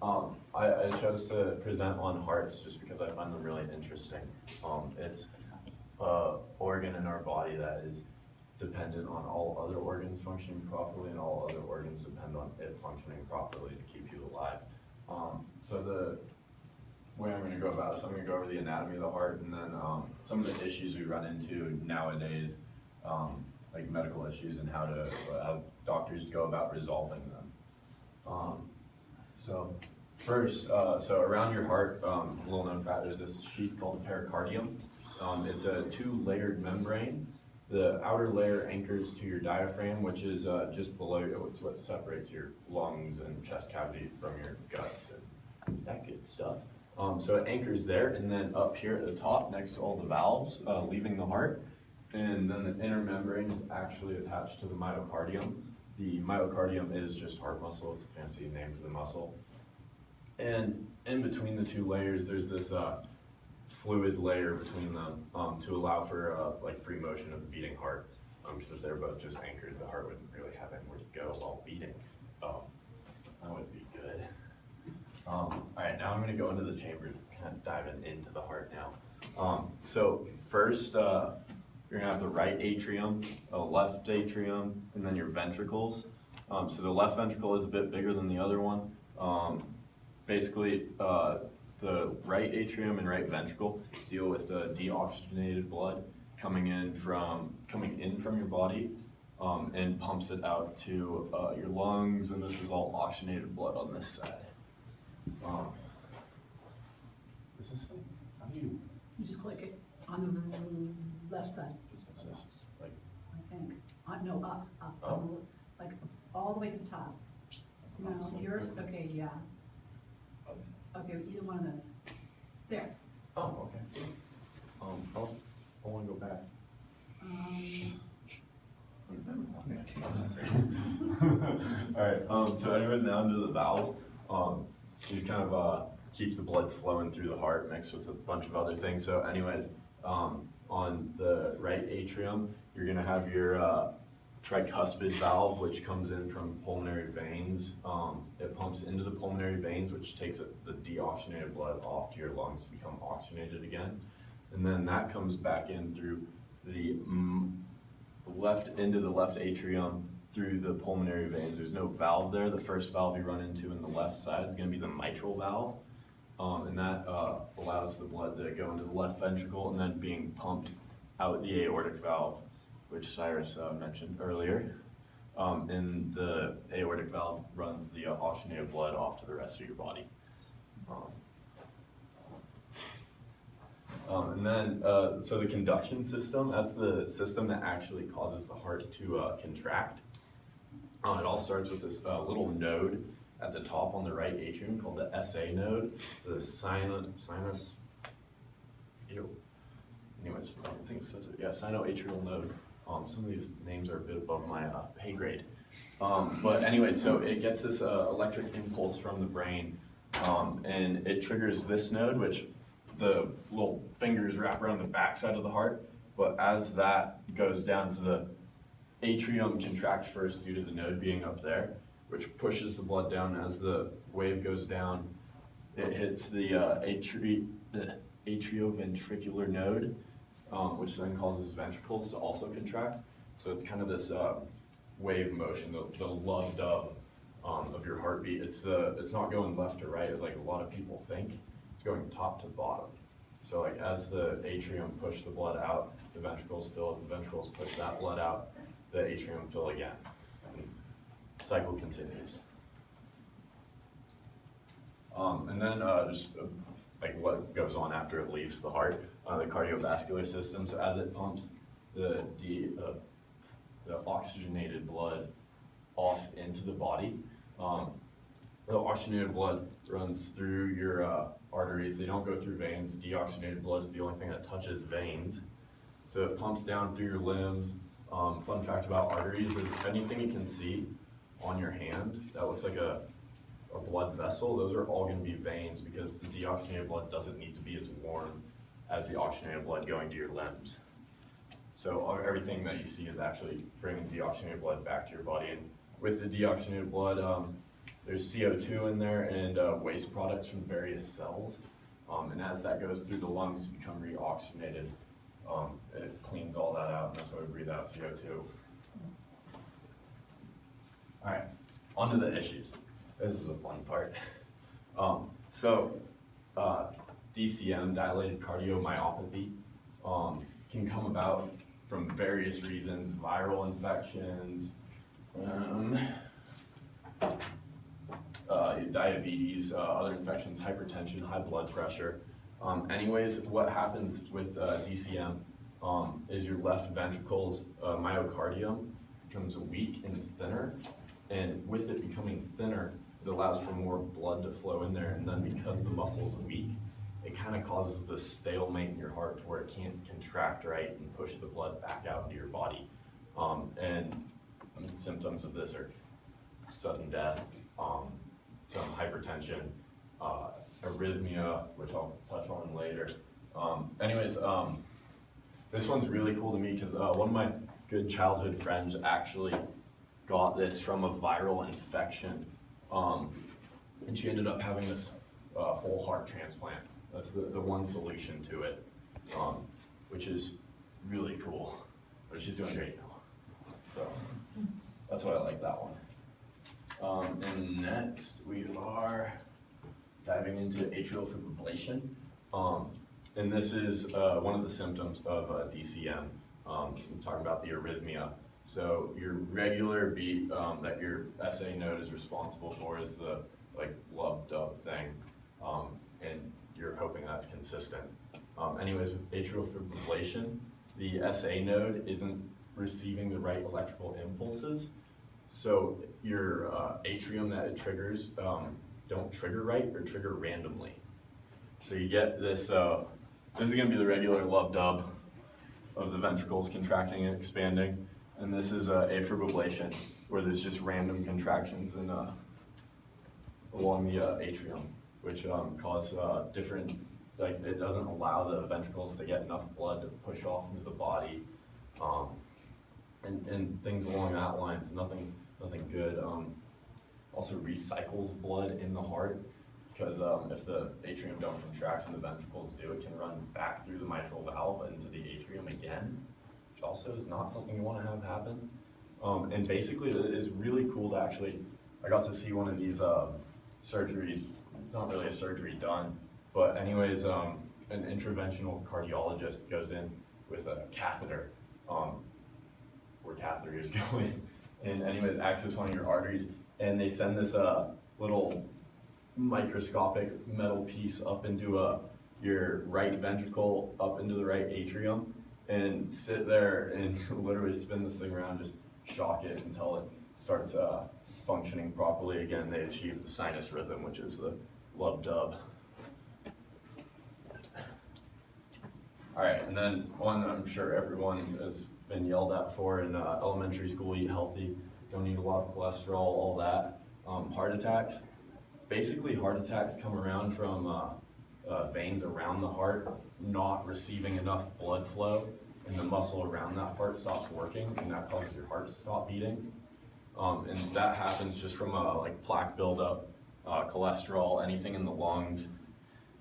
I chose to present on hearts just because I find them really interesting. It's an organ in our body that is dependent on all other organs functioning properly, and all other organs depend on it functioning properly to keep you alive. So the way I'm going to go about it is I'm going to go over the anatomy of the heart, and then some of the issues we run into nowadays, like medical issues, and how doctors go about resolving them. So first, so around your heart, little known fact, there's this sheath called the pericardium. It's a two-layered membrane. The outer layer anchors to your diaphragm, which is just below. It's what separates your lungs and chest cavity from your guts and that good stuff. So it anchors there, and then up here at the top, next to all the valves leaving the heart, and then the inner membrane is actually attached to the myocardium. The myocardium is just heart muscle. It's a fancy name for the muscle. And in between the two layers, there's this fluid layer between them to allow for like free motion of the beating heart. Because if they're both just anchored, the heart wouldn't really have anywhere to go while beating. That would be good. All right, now I'm going to go into the chamber, kind of diving into the heart now. So first, you're going to have the right atrium, a left atrium, and then your ventricles. So the left ventricle is a bit bigger than the other one. Basically, the right atrium and right ventricle deal with the deoxygenated blood coming in from your body and pumps it out to your lungs, and this is all oxygenated blood on this side. Is this thing? How do you? You just click it on the left side. Like, I think. No, up. Oh. Like all the way to the top. No, you're okay. Yeah. Okay, either one of those. There. Oh, okay. I want to go back. All right. So anyways, now into the valves. These kind of keep the blood flowing through the heart, mixed with a bunch of other things. So anyways, on the right atrium, you're going to have your tricuspid valve, which comes in from pulmonary veins. It pumps into the pulmonary veins, which takes the deoxygenated blood off to your lungs to become oxygenated again. And then that comes back in through the left into the left atrium through the pulmonary veins. There's no valve there. The first valve you run into in the left side is going to be the mitral valve. And that allows the blood to go into the left ventricle and then being pumped out the aortic valve, which Cyrus mentioned earlier. And the aortic valve runs the oxygenated blood off to the rest of your body. And then, so the conduction system, that's the system that actually causes the heart to contract. It all starts with this little node at the top on the right atrium called the SA node, the sinus, anyways, I think it says it, yeah, sinoatrial node. Some of these names are a bit above my pay grade. But anyway, so it gets this electric impulse from the brain, and it triggers this node, which the little fingers wrap around the backside of the heart. But as that goes down, so the atrium contracts first due to the node being up there, which pushes the blood down. As the wave goes down, it hits the atrioventricular node, which then causes ventricles to also contract. So it's kind of this wave motion, the love dub of your heartbeat. It's not going left to right like a lot of people think. It's going top to bottom. So like as the atrium push the blood out, the ventricles fill. As the ventricles push that blood out, the atrium fill again. And the cycle continues. And then just like what goes on after it leaves the heart, the cardiovascular system. So as it pumps the oxygenated blood off into the body, the oxygenated blood runs through your arteries. They don't go through veins. Deoxygenated blood is the only thing that touches veins. So it pumps down through your limbs. Fun fact about arteries is anything you can see on your hand that looks like a blood vessel, those are all going to be veins, because the deoxygenated blood doesn't need to be as warm as the oxygenated blood going to your limbs. So everything that you see is actually bringing deoxygenated blood back to your body. And with the deoxygenated blood, there's CO2 in there and waste products from various cells. And as that goes through the lungs to become reoxygenated, it cleans all that out, and that's why we breathe out CO2. All right, on to the issues. This is the fun part. DCM, dilated cardiomyopathy, can come about from various reasons: viral infections, diabetes, other infections, hypertension, high blood pressure. Anyways, what happens with DCM is your left ventricle's myocardium becomes weak and thinner, and with it becoming thinner, it allows for more blood to flow in there, and then because the muscle's weak, it kind of causes this stalemate in your heart to where it can't contract right and push the blood back out into your body. Symptoms of this are sudden death, some hypertension, arrhythmia, which I'll touch on later. This one's really cool to me because one of my good childhood friends actually got this from a viral infection, and she ended up having this whole heart transplant. That's the one solution to it, which is really cool. But she's doing great now. So that's why I like that one. And next we are diving into atrial fibrillation. And this is one of the symptoms of DCM. I'm talking about the arrhythmia. So your regular beat that your SA node is responsible for is the lub-dub thing. And you're hoping that's consistent. With atrial fibrillation, the SA node isn't receiving the right electrical impulses. So your atrium that it triggers don't trigger right or trigger randomly. So you get this, this is gonna be the regular lub-dub of the ventricles contracting and expanding. And this is afibrillation, where there's just random contractions in, along the atrium, which cause different, it doesn't allow the ventricles to get enough blood to push off into the body, and things along that lines. Nothing good. Also recycles blood in the heart, because if the atrium don't contract and the ventricles do, it can run back through the mitral valve into the atrium again, which also is not something you want to have happen. And basically it is really cool to actually, I got to see one of these surgeries. It's not really a surgery done, but anyways, an interventional cardiologist goes in with a catheter, where catheter is going, and anyways access one of your arteries, and they send this little microscopic metal piece up into your right ventricle, up into the right atrium, and sit there and literally spin this thing around, just shock it until it starts functioning properly again. They achieve the sinus rhythm, which is the lub-dub. All right, and then one I'm sure everyone has been yelled at for in elementary school: eat healthy, don't eat a lot of cholesterol, all that. Heart attacks. Basically, heart attacks come around from veins around the heart not receiving enough blood flow, and the muscle around that heart stops working, and that causes your heart to stop beating. And that happens just from plaque buildup, cholesterol, anything in the lungs.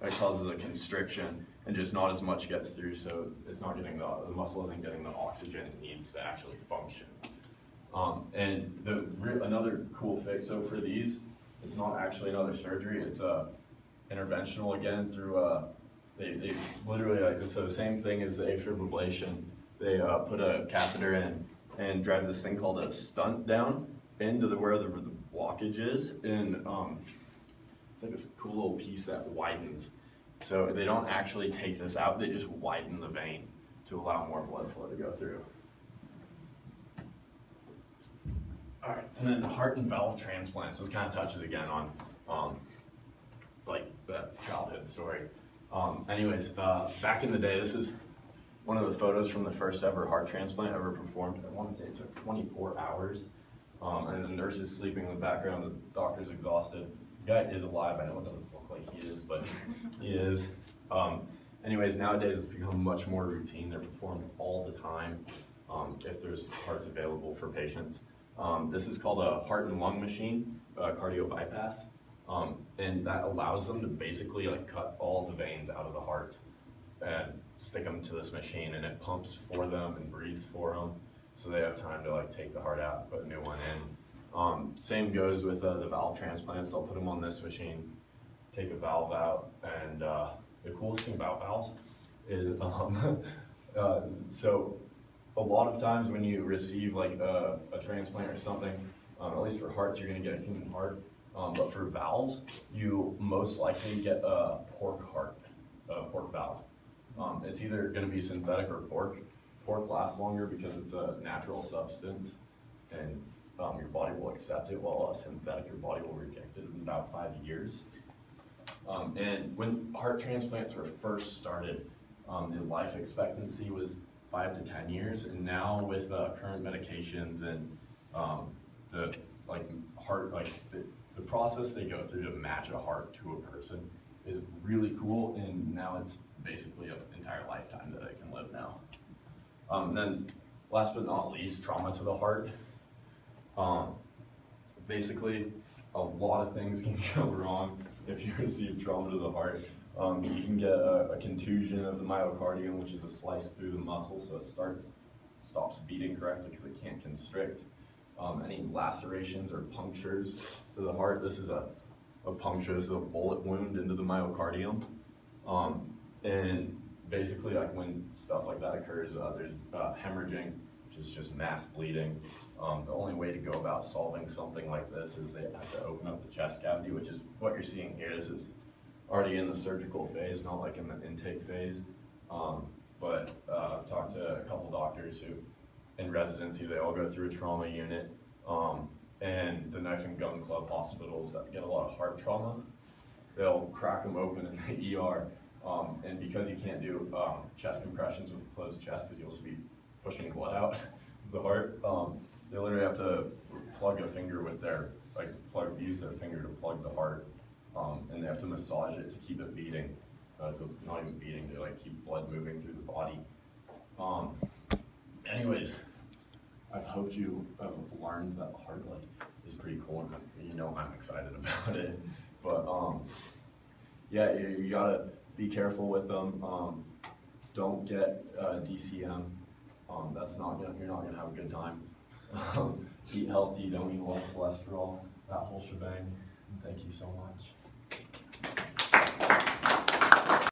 That causes a constriction, and just not as much gets through, so it's not getting the muscle isn't getting the oxygen it needs to actually function. And another cool fix. So for these, it's not actually another surgery. It's interventional again through they literally so same thing as the afibrillation. They put a catheter in and drive this thing called a stunt down into where the blockage is, and it's like this cool little piece that widens. So they don't actually take this out; they just widen the vein to allow more blood flow to go through. All right, and then heart and valve transplants. This kind of touches again on that childhood story. Back in the day, this is one of the photos from the first ever heart transplant ever performed. I want to say it took 24 hours, and the nurse is sleeping in the background. The doctor's exhausted. The guy is alive. I know it doesn't look like he is, but he is. Nowadays it's become much more routine. They're performed all the time if there's hearts available for patients. This is called a heart and lung machine. cardio bypass. And that allows them to basically like cut all the veins out of the heart and stick them to this machine, and it pumps for them and breathes for them, so they have time to like take the heart out, put a new one in. Same goes with the valve transplants. They'll put them on this machine, take a valve out, and the coolest thing about valves is so a lot of times when you receive like a transplant or something, at least for hearts, you're gonna get a human heart. But for valves, you most likely get a pork heart, a pork valve. It's either going to be synthetic or pork. Pork lasts longer because it's a natural substance, and your body will accept it, while a synthetic, your body will reject it in about 5 years. And when heart transplants were first started, the life expectancy was 5 to 10 years, and now with current medications and the process they go through to match a heart to a person is really cool, and now it's basically an entire lifetime that I can live now. And then last but not least, trauma to the heart. Basically, a lot of things can go wrong if you receive trauma to the heart. You can get a contusion of the myocardium, which is a slice through the muscle, so it stops beating correctly because it can't constrict. Any lacerations or punctures to the heart. This is a puncture, this is a bullet wound into the myocardium. And basically, like when stuff like that occurs, there's hemorrhaging, which is just mass bleeding. The only way to go about solving something like this is they have to open up the chest cavity, which is what you're seeing here. This is already in the surgical phase, not like in the intake phase. But I've talked to a couple doctors who, in residency, they all go through a trauma unit. And the Knife and Gun Club hospitals that get a lot of heart trauma, they'll crack them open in the ER. And because you can't do chest compressions with a closed chest, because you'll just be pushing blood out of the heart, they literally have to plug a finger with use their finger to plug the heart, and they have to massage it to keep it beating, not even beating, to like keep blood moving through the body. Anyways, I've hoped you have learned that heart is pretty cool, and you know I'm excited about it. But yeah, you gotta be careful with them. Don't get DCM. You're not gonna have a good time. Eat healthy. Don't eat low cholesterol. That whole shebang. Thank you so much.